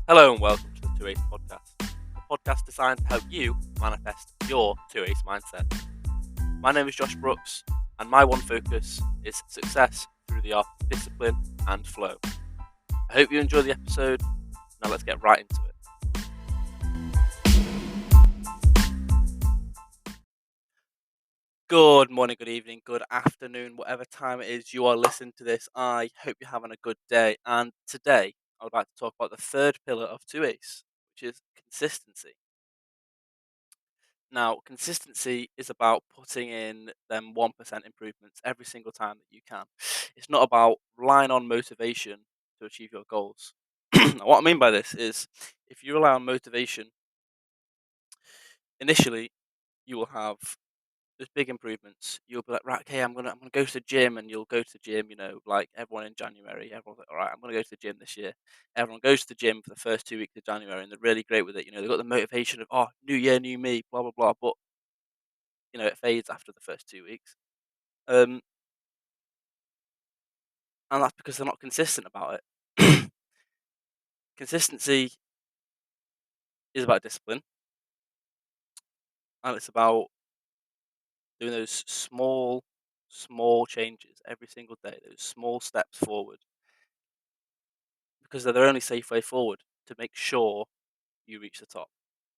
Hello and welcome to the 2 Ace Podcast, a podcast designed to help you manifest your 2 Ace mindset. My name is Josh Brooks, and my one focus is success through the art of discipline and flow. I hope you enjoy the episode. Now let's get right into it. Good morning, good evening, good afternoon, whatever time it is you are listening to this. I hope you're having a good day. And today, I would like to talk about the third pillar of 2 Ace, which is consistency. Now, consistency is about putting in them 1% improvements every single time that you can. It's not about relying on motivation to achieve your goals. Now, what I mean by this is if you rely on motivation, initially you will have those big improvements. You'll be like, right, okay, I'm gonna go to the gym, and you'll go to the gym, like everyone in January, everyone's like, all right, I'm gonna go to the gym this year. Everyone goes to the gym for the first 2 weeks of January and they're really great with it. They've got the motivation of, oh, new year, new me, blah blah blah. But it fades after the first 2 weeks. Um, and that's because they're not consistent about it. Consistency is about discipline, and it's about doing those small changes every single day, those small steps forward, because they're the only safe way forward to make sure you reach the top,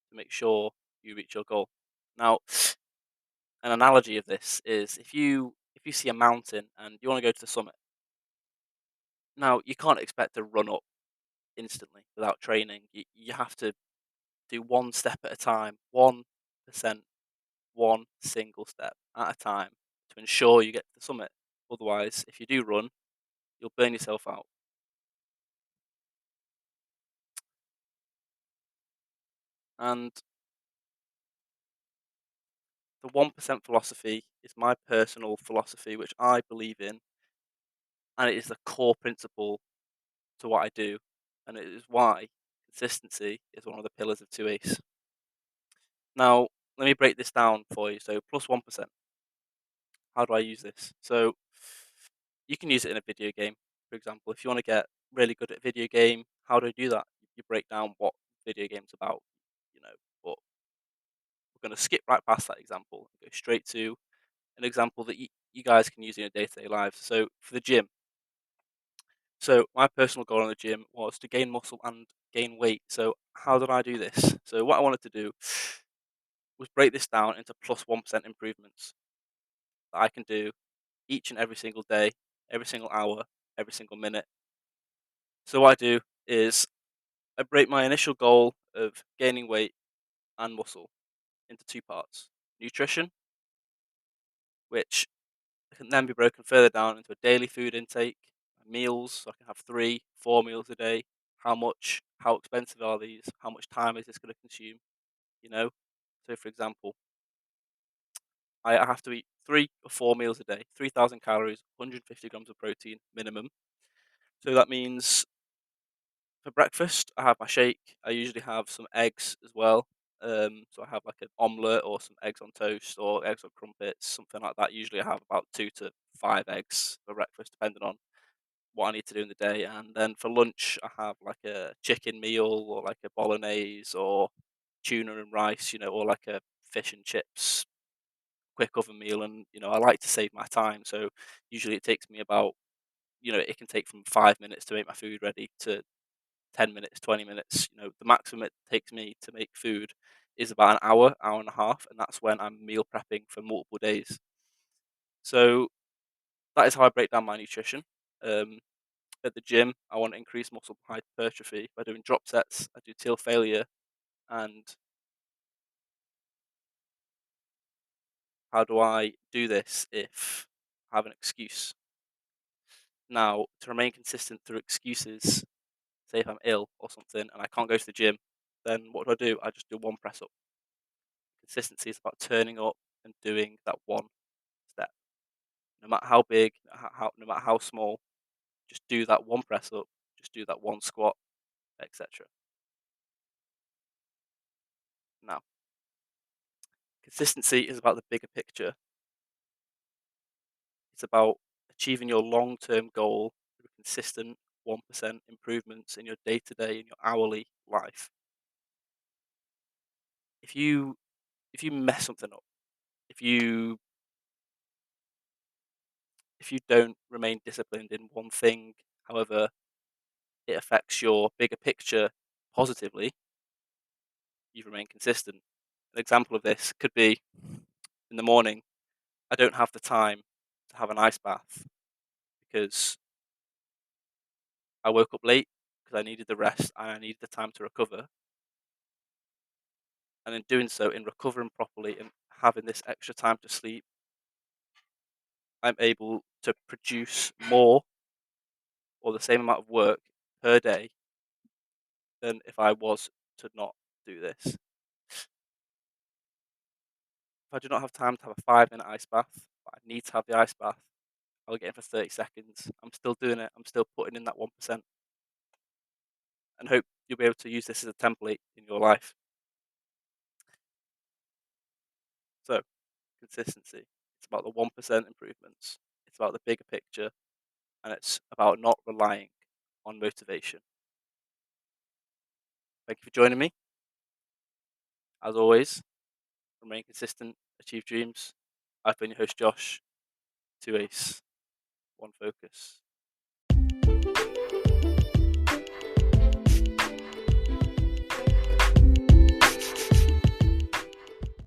to make sure you reach your goal. Now, an analogy of this is if you see a mountain and you want to go to the summit. Now, you can't expect to run up instantly without training. You have to do one step at a time, 1%, one single step at a time to ensure you get to the summit. Otherwise, if you do run, you'll burn yourself out. And the 1% philosophy is my personal philosophy, which I believe in, and it is the core principle to what I do. And it is why consistency is one of the pillars of 2 Ace. Now, let me break this down for you. So, plus 1%. How do I use this? So, you can use it in a video game, for example. If you want to get really good at a video game, how do I do that? You break down what video game's about, you know. But we're going to skip right past that example and go straight to an example that you guys can use in your day-to-day lives. So for the gym, so my personal goal in the gym was to gain muscle and gain weight. So how did I do this? So what I wanted to do was break this down into plus 1% improvements that I can do each and every single day, every single hour, every single minute. So what I do is I break my initial goal of gaining weight and muscle into two parts: nutrition, which can then be broken further down into a daily food intake, meals, so I can have 3, 4 meals a day. How much? How expensive are these? How much time is this going to consume? You know. So, for example, I have to eat 3 or 4 meals a day, 3,000 calories, 150 grams of protein minimum. So that means for breakfast, I have my shake. I usually have some eggs as well. So I have like an omelette or some eggs on toast or eggs on crumpets, something like that. Usually I have about 2 to 5 eggs for breakfast, depending on what I need to do in the day. And then for lunch, I have like a chicken meal or like a bolognese or tuna and rice, or like a fish and chips quick oven meal. And, I like to save my time. So usually it takes me about, it can take from 5 minutes to make my food ready to 10 minutes, 20 minutes. The maximum it takes me to make food is about an hour, hour and a half. And that's when I'm meal prepping for multiple days. So that is how I break down my nutrition. Um, at the gym, I want to increase muscle hypertrophy by doing drop sets. I do till failure. And how do I do this if I have an excuse? Now, to remain consistent through excuses, say if I'm ill or something and I can't go to the gym, then what do? I just do one press up. Consistency is about turning up and doing that one step. No matter how big, no matter how small, just do that one press up, just do that one squat, etc. Now, consistency is about the bigger picture. It's about achieving your long term goal through consistent 1% improvements in your day to day, in your hourly life. If you if you mess something up, if you if you don't remain disciplined in one thing, however it affects your bigger picture positively, you remain consistent. An example of this could be in the morning, I don't have the time to have an ice bath because I woke up late because I needed the rest and I needed the time to recover. And in doing so, in recovering properly and having this extra time to sleep, I'm able to produce more or the same amount of work per day than if I was to not do this. If I do not have time to have a 5 minute ice bath, but I need to have the ice bath, I'll get in for 30 seconds. I'm still doing it. I'm still putting in that 1% and hope you'll be able to use this as a template in your life. So, consistency. It's about the 1% improvements. It's about the bigger picture and it's about not relying on motivation. Thank you for joining me. As always, remain consistent, achieve dreams. I've been your host, Josh. 2 Ace, 1 Focus.